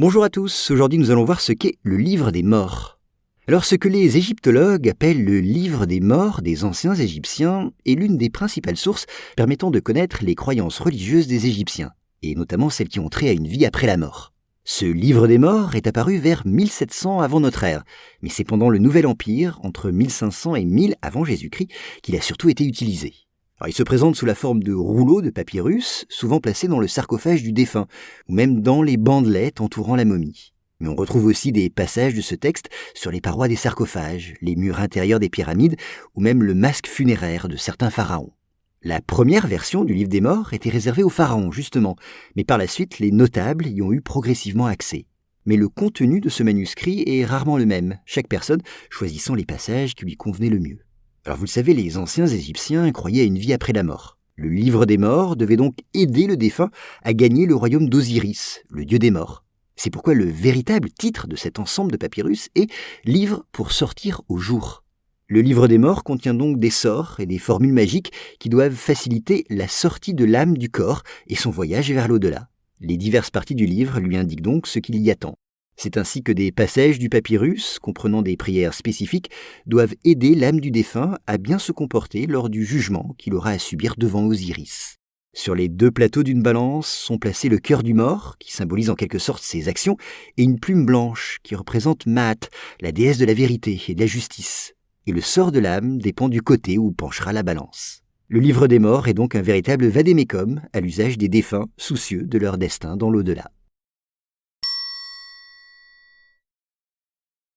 Bonjour à tous, aujourd'hui nous allons voir ce qu'est le livre des morts. Alors ce que les égyptologues appellent le livre des morts des anciens Égyptiens est l'une des principales sources permettant de connaître les croyances religieuses des Égyptiens, et notamment celles qui ont trait à une vie après la mort. Ce livre des morts est apparu vers 1700 avant notre ère, mais c'est pendant le Nouvel Empire, entre 1500 et 1000 avant Jésus-Christ, qu'il a surtout été utilisé. Alors, il se présente sous la forme de rouleaux de papyrus, souvent placés dans le sarcophage du défunt, ou même dans les bandelettes entourant la momie. Mais on retrouve aussi des passages de ce texte sur les parois des sarcophages, les murs intérieurs des pyramides, ou même le masque funéraire de certains pharaons. La première version du livre des morts était réservée aux pharaons, justement, mais par la suite, les notables y ont eu progressivement accès. Mais le contenu de ce manuscrit est rarement le même, chaque personne choisissant les passages qui lui convenaient le mieux. Alors vous le savez, les anciens Égyptiens croyaient à une vie après la mort. Le livre des morts devait donc aider le défunt à gagner le royaume d'Osiris, le dieu des morts. C'est pourquoi le véritable titre de cet ensemble de papyrus est « Livre pour sortir au jour ». Le livre des morts contient donc des sorts et des formules magiques qui doivent faciliter la sortie de l'âme du corps et son voyage vers l'au-delà. Les diverses parties du livre lui indiquent donc ce qu'il y attend. C'est ainsi que des passages du papyrus, comprenant des prières spécifiques, doivent aider l'âme du défunt à bien se comporter lors du jugement qu'il aura à subir devant Osiris. Sur les deux plateaux d'une balance sont placés le cœur du mort, qui symbolise en quelque sorte ses actions, et une plume blanche, qui représente Maat, la déesse de la vérité et de la justice. Et le sort de l'âme dépend du côté où penchera la balance. Le livre des morts est donc un véritable vadémécum à l'usage des défunts soucieux de leur destin dans l'au-delà.